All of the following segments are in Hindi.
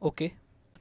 ओके।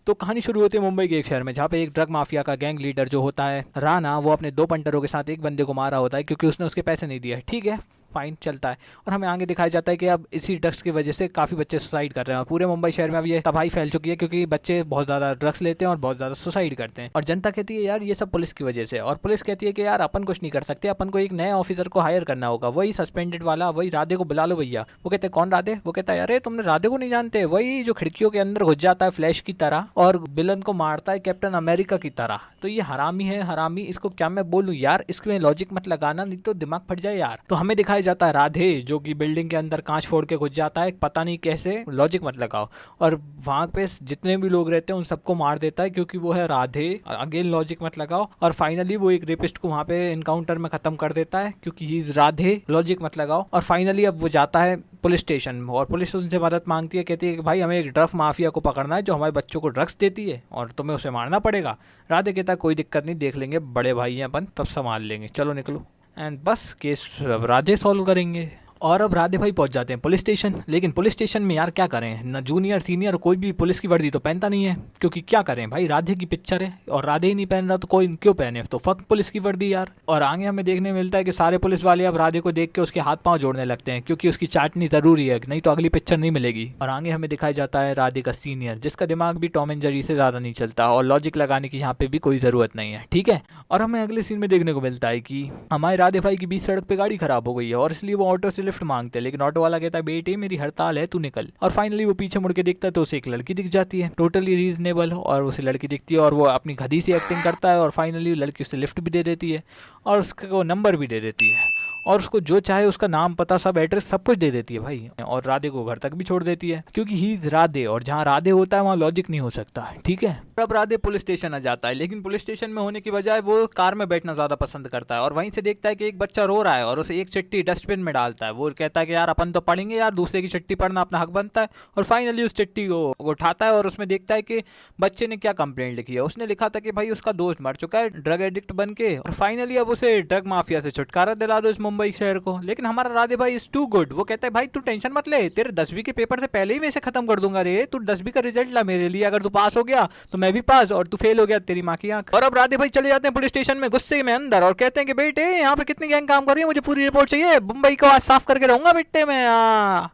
तो कहानी शुरू होती है मुंबई के एक शहर में, जहाँ पे एक ड्रग माफिया का गैंग लीडर जो होता है राणा, वो अपने 2 पंटरों के साथ एक बंदे को मारा होता है क्योंकि उसने उसके पैसे नहीं दिए। ठीक है, फाइन, चलता है। और हमें आगे दिखाया जाता है कि अब इसी ड्रग्स की वजह से काफ़ी बच्चे सुसाइड कर रहे हैं और पूरे मुंबई शहर में अब ये तबाही फैल चुकी है क्योंकि बच्चे बहुत ज़्यादा ड्रग्स लेते हैं और बहुत ज़्यादा सुसाइड करते हैं। और जनता कहती है यार ये सब पुलिस की वजह से, और पुलिस कहती है कि यार अपन कुछ नहीं कर सकते, अपन को एक नए ऑफिसर को हायर करना होगा, वही सस्पेंडेड वाला, वही राधे को बुला लो भैया। वो कहते हैं कौन राधे? वो कहता है अरे तुमने राधे को नहीं जानते, वही जो खिड़कियों के अंदर घुस जाता है फ्लैश की तरह और विलन को मारता है कैप्टन अमेरिका की तरह। तो ये हरामी है, हरामी। इसको क्या मैं बोलूं यार, इसमें लॉजिक मत लगाना नहीं तो दिमाग फट जाए यार। तो हमें दिखाया जाता है राधे जो कि बिल्डिंग के अंदर कांच फोड़ के घुस जाता है, पता नहीं कैसे, लॉजिक मत लगाओ। और वहां पे जितने भी लोग रहते हैं उन सबको मार देता है क्योंकि वो है राधे। अगेन लॉजिक मत लगाओ। और फाइनली वो एक रेपिस्ट को वहां पे इनकाउंटर में खत्म कर देता है क्योंकि ही राधे, लॉजिक मत लगाओ। और फाइनली अब वो जाता है पुलिस स्टेशन और पुलिस उनसे मदद मांगती है, कहती है कि भाई हमें एक ड्रग माफिया को पकड़ना है जो हमारे बच्चों को ड्रग्स देती है और तुम्हें उसे मारना पड़ेगा। राधे कहता है कोई दिक्कत नहीं, देख लेंगे, बड़े भाई हैं अपन, तब संभाल लेंगे, चलो निकलो। एंड बस केस राधे सॉल्व करेंगे। और अब राधे भाई पहुंच जाते हैं पुलिस स्टेशन। लेकिन पुलिस स्टेशन में यार क्या करें, ना जूनियर सीनियर कोई भी पुलिस की वर्दी तो पहनता नहीं है क्योंकि क्या करें भाई, राधे की पिक्चर है और राधे ही नहीं पहन रहा तो कोई क्यों पहने, तो फक पुलिस की वर्दी यार। और आगे हमें देखने मिलता है कि सारे पुलिस वाले अब राधे को देख के उसके हाथ पांव जोड़ने लगते हैं क्योंकि उसकी चाटनी जरूरी है, नहीं तो अगली पिक्चर नहीं मिलेगी। और आगे हमें दिखाया जाता है राधे का सीनियर जिसका दिमाग भी टॉम एंड जेरी से ज्यादा नहीं चलता और लॉजिक लगाने की यहाँ पे भी कोई जरूरत नहीं है। ठीक है, और हमें अगले सीन में देखने को मिलता है कि हमारे राधे भाई की बीच सड़क पे गाड़ी खराब हो गई है और इसलिए वो ऑटो से लिफ्ट मांगते हैं, लेकिन ऑटो वाला कहता है बेटे मेरी हड़ताल है, तू निकल। और फाइनली वो पीछे मुड़ के देखता है तो उसे एक लड़की दिख जाती है, टोटली रीजनेबल, और उसे लड़की दिखती है और वो अपनी गधी सी एक्टिंग करता है और फाइनली लड़की उसे लिफ्ट भी दे देती है और उसका नंबर भी दे देती है और उसको जो चाहे उसका नाम पता सब एड्रेस सब कुछ दे देती है भाई। और राधे को घर तक भी छोड़ देती है क्योंकि ही राधे, और जहाँ राधे होता है वहाँ लॉजिक नहीं हो सकता। ठीक है, अब राधे पुलिस स्टेशन आ जाता है, लेकिन पुलिस स्टेशन में होने की बजाय वो कार में बैठना ज्यादा पसंद करता है और वहीं से देखता है कि एक बच्चा रो रहा है और उसे एक चिट्ठी डस्टबिन में डालता है। वो कहता है कि यार अपन तो पढ़ेंगे यार, दूसरे की चिट्ठी पढ़ना अपना हक बनता है। और फाइनली उस चिट्ठी को उठाता है और उसमें देखता है कि बच्चे ने क्या कंप्लेंट लिखी है। उसने लिखा था कि भाई उसका दोस्त मर चुका है ड्रग एडिक्ट बन के और फाइनली अब उसे ड्रग माफिया से छुटकारा दिला दो इस मुंबई शहर को। लेकिन हमारा राधे भाई इज टू गुड, वो कहता है भाई तू टेंशन मत ले, तेरे 10वीं के पेपर से पहले ही मैं इसे खत्म कर दूंगा रे, तू 10वीं का रिजल्ट ला मेरे लिए, अगर तू पास हो गया तो मैं भी पास और तू फेल हो गया तेरी माँ की आंख। और अब राधे भाई चले जाते हैं पुलिस स्टेशन में गुस्से में अंदर और कहते हैं कि बेटे यहाँ पे कितनी गैंग काम कर रही है, मुझे पूरी रिपोर्ट चाहिए, मुंबई को आज साफ करके रहूंगा बेटे मैं।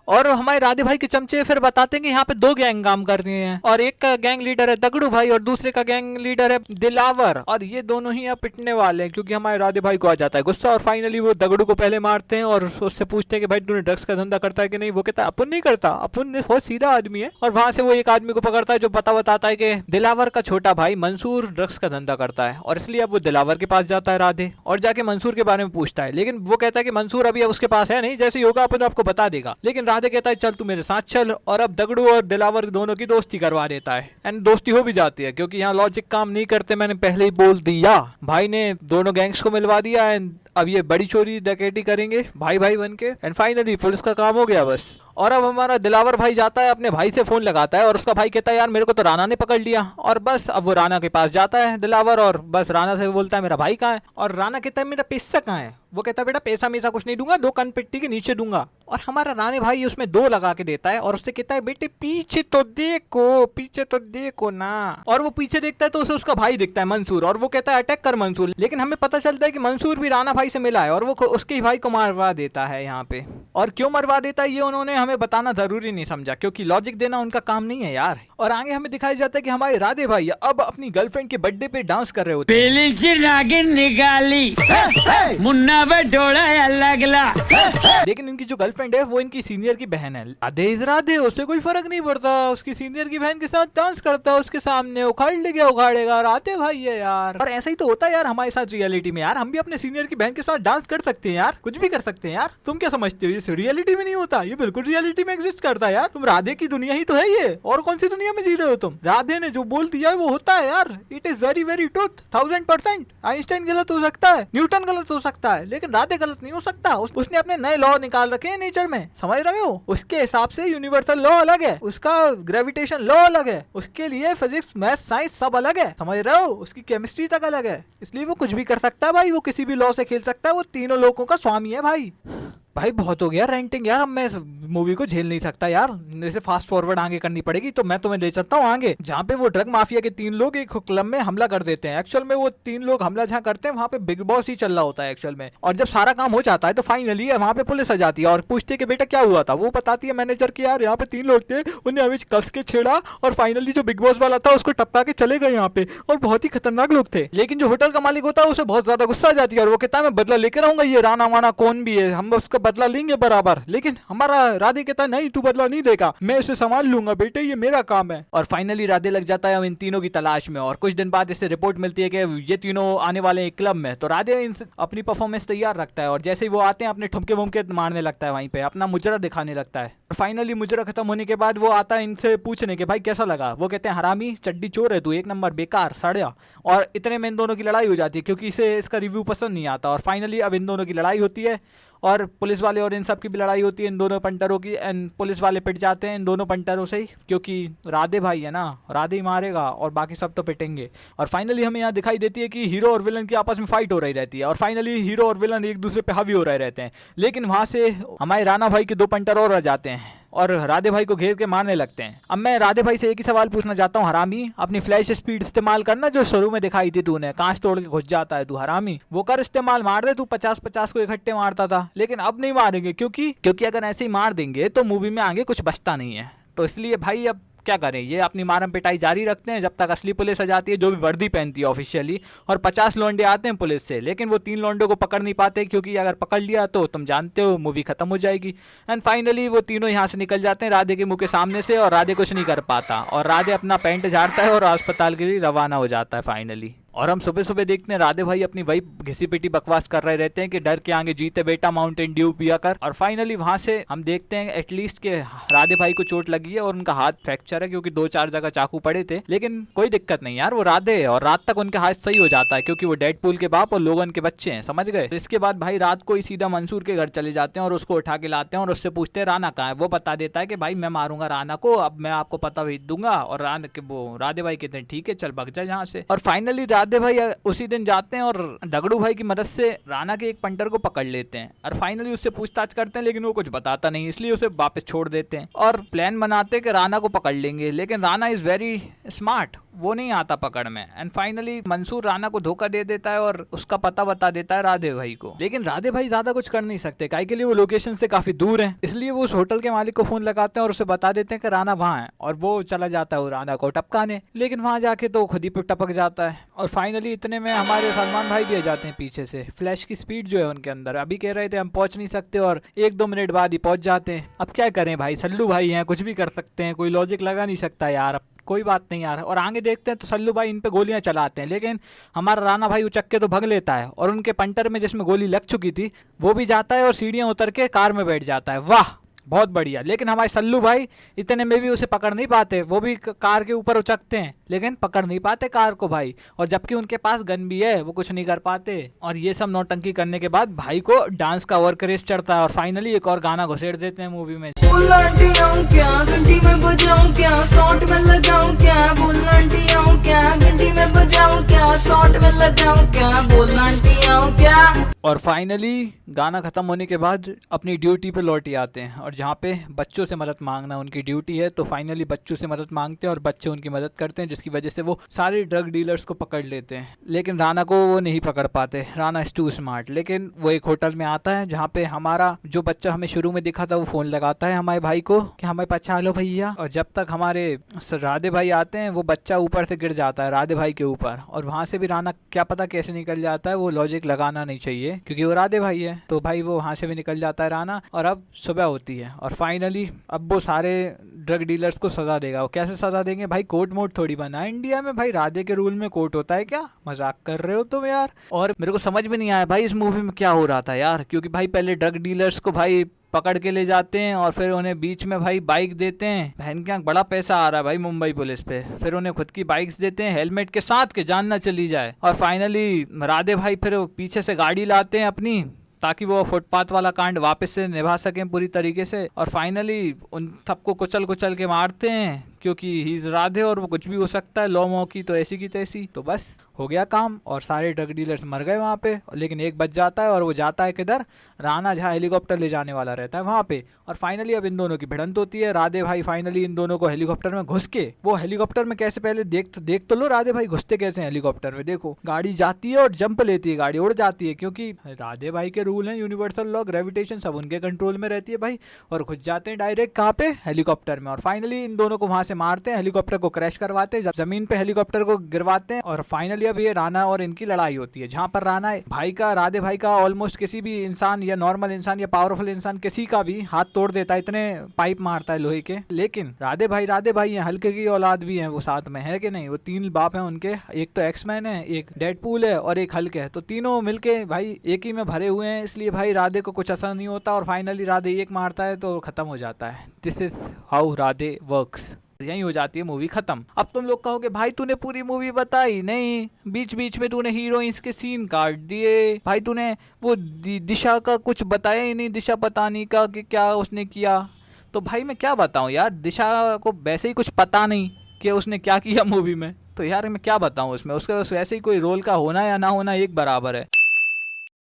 और हमारे राधे भाई के चमचे फिर बताते हैं कि यहाँ पे 2 गैंग काम कर रही हैं और एक का गैंग लीडर है दगड़ू भाई और दूसरे का गैंग लीडर है दिलावर, और ये दोनों ही अब पिटने वाले हैं क्योंकि हमारे राधे भाई को आ जाता है गुस्सा। और फाइनली वो दगड़ू को पहले मारते हैं और उससे पूछते हैं कि भाई तूने ड्रग्स का धंधा करता है कि नहीं। वो कहता है अपन नहीं करता, अपन बहुत सीधा आदमी है। और वहां से वो एक आदमी को पकड़ता है जो बताता है कि दिलावर का छोटा भाई मंसूर ड्रग्स का धंधा करता है और इसलिए अब वो दिलावर के पास जाता है राधे और जाके मंसूर के बारे में पूछता है। लेकिन वो कहता है कि मंसूर अभी अब उसके पास है नहीं, जैसे होगा अपन आपको बता देगा। लेकिन राधे कहता है चल तू मेरे साथ चल, और अब दगड़ू और दिलावर दोनों की दोस्ती करवा देता है एंड दोस्ती हो भी जाती है क्योंकि यहाँ लॉजिक काम नहीं करते, मैंने पहले ही बोल दिया। भाई ने दोनों गैंग्स को मिलवा दिया एंड अब ये बड़ी चोरी डकैती करेंगे भाई भाई बन के एंड फाइनली पुलिस का काम हो गया बस। और अब हमारा दिलावर भाई जाता है अपने भाई से फोन लगाता है और उसका भाई कहता है यार मेरे को तो राणा ने पकड़ लिया। और बस अब वो राणा के पास जाता है दिलावर और बस राणा से बोलता है मेरा भाई कहाँ है, और राणा कहता है मेरा पैसा कहाँ है। वो कहता है बेटा पैसा मेसा कुछ नहीं दूंगा, 2 कन पिट्टी के नीचे दूंगा। और हमारा राणे भाई उसमें 2 लगा के देता है और उससे कहता है बेटे पीछे तो देखो, पीछे तो देखो ना। और वो पीछे देखता है तो उसे उसका भाई दिखता है मंसूर और वो कहता है अटैक कर मंसूर। लेकिन हमें पता चलता है कि मंसूर भी राणा भाई से मिला है और वो उसके भाई को मरवा देता है यहाँ पे। और क्यों मरवा देता है ये उन्होंने हमें बताना जरूरी नहीं समझा क्योंकि लॉजिक देना उनका काम नहीं है यार। और आगे हमें दिखाया जाता है कि हमारे राधे भाई अब अपनी गर्लफ्रेंड के बर्थडे पे डांस कर रहे होते हैं। पीली सी नागिन निकाली मुन्ना बटोड़ा लगला। लेकिन इनकी जो गर्लफ्रेंड है वो इनकी सीनियर की बहन है। राधे उससे कोई फर्क नहीं पड़ता, उसकी सीनियर की बहन के साथ डांस करता है, उसके सामने उखाड़ ले उखाड़ेगा, राधे भाई है यार। और ऐसा ही तो होता है यार हमारे साथ रियलिटी में यार, हम भी अपने सीनियर की बहन के साथ डांस कर सकते हैं यार, कुछ भी कर सकते हैं यार। तुम क्या समझते हो ये रियलिटी में नहीं होता? ये बिल्कुल रियलिटी में एग्जिस्ट करता है यार। तुम राधे की दुनिया ही तो है ये, और कौन सी दुनिया में जी रहे हो तुम? राधे ने जो बोल दिया है वो होता है यार, it is very very truth, 1000%। Einstein गलत हो सकता है, न्यूटन गलत हो सकता है, लेकिन राधे गलत नहीं हो सकता। उसने अपने नए लॉ निकाल रखे हैं नेचर में, समझ रहे हो? उसके हिसाब से यूनिवर्सल लॉ अलग है, उसका ग्रेविटेशन लॉ अलग है, उसके लिए फिजिक्स मैथ साइंस सब अलग है, समझ रहे हो? उसकी केमिस्ट्री तक अलग है, इसलिए वो कुछ भी कर सकता है भाई, वो किसी भी लॉ से खेल सकता है, वो तीनों लोगों का स्वामी है भाई। भाई बहुत हो गया रेंटिंग यार, अब मैं इस मूवी को झेल नहीं सकता यार, जैसे फास्ट फॉरवर्ड आगे करनी पड़ेगी। तो मैं तुम्हें ले चलता हूँ आगे, जहाँ पे वो ड्रग माफिया के 3 लोग एक क्लब में हमला कर देते हैं। एक्चुअल में वो 3 लोग हमला जहाँ करते हैं वहाँ पे बिग बॉस ही चल रहा होता है एक्चुअल में। और जब सारा काम हो जाता है तो फाइनली वहाँ पे पुलिस आ जाती है और पूछती है कि बेटा क्या हुआ था। वो बताती है मैनेजर की यार यहाँ पे 3 लोग थे, उन्हें अभी कस के छेड़ा और फाइनली जो बिग बॉस वाला था उसको टपका के चले गए यहाँ पे, और बहुत ही खतरनाक लोग थे। लेकिन जो होटल का मालिक होता है उसे बहुत ज्यादा गुस्सा आ जाती है और वो कहता है मैं बदला लेकर आऊंगा, ये राना वाना कौन भी है हम उसका बदला लेंगे बराबर। लेकिन हमारा राधे कहता है नहीं तू बदला नहीं देगा, मैं इसे संभाल लूंगा बेटे, ये मेरा काम है। और फाइनली राधे लग जाता है इन तीनों की तलाश में, और कुछ दिन बाद इसे रिपोर्ट मिलती है कि ये तीनों आने वाले हैं क्लब में। तो राधे अपनी परफॉर्मेंस तैयार रखता है और जैसे ही वो आते हैं अपने ठुमके वुमके मारने लगता है, वहीं पे अपना मुजरा दिखाने लगता है। और फाइनली मुजरा खत्म होने के बाद वो आता है इनसे पूछने के भाई कैसा लगा। वो कहते हैं हरामी चड्डी चोर है तू, एक नंबर बेकार साड़िया। और इतने में इन दोनों की लड़ाई हो जाती है क्योंकि इसे इसका रिव्यू पसंद नहीं आता। और फाइनली अब इन दोनों की लड़ाई होती है और पुलिस वाले और इन सब की भी लड़ाई होती है इन दोनों पंटरों की, एंड पुलिस वाले पिट जाते हैं इन दोनों पंटरों से ही, क्योंकि राधे भाई है ना, राधे ही मारेगा और बाकी सब तो पिटेंगे। और फाइनली हमें यहाँ दिखाई देती है कि हीरो और विलन की आपस में फाइट हो रही रहती है और फाइनली हीरो और विलन एक दूसरे पे हावी हो रहे रहते हैं। लेकिन वहाँ से हमारे राणा भाई के 2 पंटर और आ जाते हैं और राधे भाई को घेर के मारने लगते हैं। अब मैं राधे भाई से एक ही सवाल पूछना चाहता हूँ, हरामी अपनी फ्लैश स्पीड इस्तेमाल करना जो शुरू में दिखाई थी तूने, कांच तोड़ के घुस जाता है तू हरामी, वो कर इस्तेमाल, मार दे तू 50-50 को इकट्ठे मारता था। लेकिन अब नहीं मारेंगे क्योंकि अगर ऐसे ही मार देंगे तो मूवी में आगे कुछ बचता नहीं है। तो इसलिए भाई अब क्या करें, ये अपनी मारम पिटाई जारी रखते हैं जब तक असली पुलिस आ जाती है जो भी वर्दी पहनती है ऑफिशियली, और 50 लौंडे आते हैं पुलिस से। लेकिन वो 3 लौंडों को पकड़ नहीं पाते क्योंकि अगर पकड़ लिया तो तुम जानते हो मूवी खत्म हो जाएगी। एंड फाइनली वो तीनों यहाँ से निकल जाते हैं राधे के मुंह के सामने से, और राधे कुछ नहीं कर पाता और राधे अपना पैंट झाड़ता है और अस्पताल के लिए रवाना हो जाता है फाइनली। और हम सुबह सुबह देखते हैं राधे भाई अपनी वही घिसी पिटी बकवास कर रहे रहते हैं कि डर के आगे जीते बेटा, माउंटेन ड्यू पिया कर। और फाइनली वहां से हम देखते हैं एटलीस्ट के राधे भाई को चोट लगी है और उनका हाथ फ्रैक्चर है क्योंकि 2-4 जगह चाकू पड़े थे। लेकिन कोई दिक्कत नहीं यार, वो राधे है और रात तक उनके हाथ सही हो जाता है क्योंकि वो डेडपूल के बाप और लोगन के बच्चे हैं, समझ गए। इसके बाद भाई रात को ही सीधा मंसूर के घर चले जाते हैं और उसको उठा के लाते हैं और उससे पूछते हैं राना कहाँ है। वो बता देता है कि भाई मैं मारूंगा राना को, अब मैं आपको पता भेज दूंगा। और राधे भाई कहते हैं ठीक है चल भग जा यहाँ से। और फाइनली राधे भाई उसी दिन जाते हैं और दगड़ू भाई की मदद से राना के एक पंटर को पकड़ लेते हैं और फाइनली उससे पूछताछ करते हैं, लेकिन वो कुछ बताता नहीं इसलिए उसे वापस छोड़ देते हैं और प्लान बनाते हैं कि राना को पकड़ लेंगे। लेकिन राना इज वेरी स्मार्ट, वो नहीं आता पकड़ में। एंड फाइनली मंसूर राना को धोखा दे देता है और उसका पता बता देता है राधे भाई को। लेकिन राधे भाई ज्यादा कुछ कर नहीं सकते काहे के लिए वो लोकेशन से काफी दूर है, इसलिए वो उस होटल के मालिक को फोन लगाते हैं और उसे बता देते हैं कि राना वहाँ है और वो चला जाता है राना को टपकाने। लेकिन वहां जाके तो खुद ही पे टपक जाता है और फाइनली इतने में हमारे सलमान भाई भी आ जाते हैं पीछे से। फ्लैश की स्पीड जो है उनके अंदर, अभी कह रहे थे हम पहुंच नहीं सकते और 1-2 मिनट बाद ही पहुंच जाते हैं। अब क्या करें भाई, सल्लू भाई हैं, कुछ भी कर सकते हैं, कोई लॉजिक लगा नहीं सकता यार, कोई बात नहीं यार। और आगे देखते हैं तो सल्लू भाई इन पे गोलियां चलाते हैं, लेकिन हमारा राणा भाई उचक के तो भग लेता है और उनके पंटर में जिसमें गोली लग चुकी थी वो भी जाता है और सीढ़ियां उतर के कार में बैठ जाता है। वाह बहुत बढ़िया। लेकिन हमारे सल्लू भाई इतने में भी उसे पकड़ नहीं पाते, वो भी कार के ऊपर उचकते हैं लेकिन पकड़ नहीं पाते कार को भाई, और जबकि उनके पास गन भी है वो कुछ नहीं कर पाते। और ये सब नौटंकी करने के बाद भाई को डांस का और क्रेज चढ़ता है और फाइनली एक और गाना घुसेड़ देते हैं मूवी में। क्या घंटी में बजाऊं क्या, शॉट में लगाऊं क्या, बोलंटियाऊं क्या, घंटी में बजाऊं क्या, शॉट में लगाऊं क्या, बोलंटियाऊं क्या। और फाइनली गाना खत्म होने के बाद अपनी ड्यूटी पे लौट आते हैं और जहाँ पे बच्चों से मदद मांगना उनकी ड्यूटी है, तो फाइनली बच्चों से मदद मांगते हैं और बच्चे उनकी मदद करते हैं जिसकी वजह से वो सारे ड्रग डीलर्स को पकड़ लेते हैं। लेकिन राना को वो नहीं पकड़ पाते, राना इज टू स्मार्ट। लेकिन वो एक होटल में आता है जहाँ पे हमारा जो बच्चा हमें शुरू में दिखा था वो फोन लगाता है हमारे भाई को कि हमें पछा लो भैया, और जब तक हमारे राधे भाई आते हैं वो बच्चा ऊपर से गिर जाता है राधे भाई के ऊपर और वहां से भी राना क्या पता कैसे निकल जाता है, वो लॉजिक लगाना नहीं चाहिए क्योंकि वो राधे भाई है। तो भाई वो वहां से भी निकल जाता है राना और अब सुबह होती है और फाइनली अब वो सारे ड्रग डीलर्स को सजा देगा। वो कैसे सजा देंगे भाई, कोर्ट मोड थोड़ी बना है इंडिया में भाई, राधे के रूल में कोर्ट होता है क्या, मजाक कर रहे हो तुम यार। और मेरे को समझ में नहीं आया भाई इस मूवी में क्या हो रहा था यार, क्योंकि भाई पहले ड्रग डीलर्स को भाई पकड़ के ले जाते हैं और फिर उन्हें बीच में भाई बाइक देते हैं, बहन के यहाँ बड़ा पैसा आ रहा है भाई मुंबई पुलिस पे, फिर उन्हें खुद की बाइक्स देते हैं हेलमेट के साथ के जान ना चली जाए। और फाइनली राधे भाई फिर पीछे से गाड़ी लाते हैं अपनी ताकि वो फुटपाथ वाला कांड वापस से निभा सकें पूरी तरीके से। और फाइनली उन सबको कुचल कुचल के मारते हैं क्योंकि ही इज राधे और वो कुछ भी हो सकता है, लौ मौ की तो ऐसी की तैसी। तो बस हो गया काम और सारे ड्रग डीलर्स मर गए वहाँ पे। लेकिन एक बच जाता है और वो जाता है किधर, राणा जहाँ हेलीकॉप्टर ले जाने वाला रहता है वहाँ पे। और फाइनली अब इन दोनों की भिड़ंत होती है। राधे भाई फाइनली इन दोनों को हेलीकॉप्टर में घुस के, वो हेलीकॉप्टर में कैसे पहले देख तो लो राधे भाई घुसते कैसे हैं हेलीकॉप्टर में। देखो गाड़ी जाती है और जंप लेती है, गाड़ी उड़ जाती है, क्योंकि राधे भाई के रूल हैं, यूनिवर्सल लॉ, ग्रेविटेशन सब उनके कंट्रोल में रहती है भाई। और घुस जाते हैं डायरेक्ट कहाँ पे, हेलीकॉप्टर में। और फाइनली इन दोनों को वहां से मारते हैं, हेलीकॉप्टर को क्रैश करवाते हैं, जमीन पे हेलीकॉप्टर को गिरवाते हैं। और फाइनली अब ये राणा और इनकी लड़ाई होती है, जहां पर राणा भाई का, राधे भाई का ऑलमोस्ट किसी भी इंसान या नॉर्मल इंसान या पावरफुल इंसान किसी का भी हाथ तोड़ देता है, इतने पाइप मारता है लोहे के। लेकिन राधे भाई हैं, हल्के की औलाद भी हैं वो साथ में, है कि नहीं। वो 3 बाप हैं उनके, एक तो एक्समैन है, एक डेडपूल है और एक हल्क है। तो तीनों मिलके भाई एक ही में भरे हुए हैं, इसलिए भाई राधे को कुछ असर नहीं होता। और फाइनली राधे एक मारता है तो खत्म हो जाता है। This is how Radhe works. यही हो जाती है मूवी खत्म। अब तुम लोग कहोगे भाई तूने पूरी मूवी बताई नहीं, बीच बीच में तूने हीरोइंस के सीन काट दिए, भाई तूने वो दिशा का कुछ बताया ही नहीं, दिशा पतानी का कि क्या उसने किया। तो भाई मैं क्या बताऊं यार, दिशा को वैसे ही कुछ पता नहीं कि उसने क्या किया मूवी में, तो यार मैं क्या बताऊं उसमें, उसका वैसे ही कोई रोल का होना या ना होना एक बराबर है।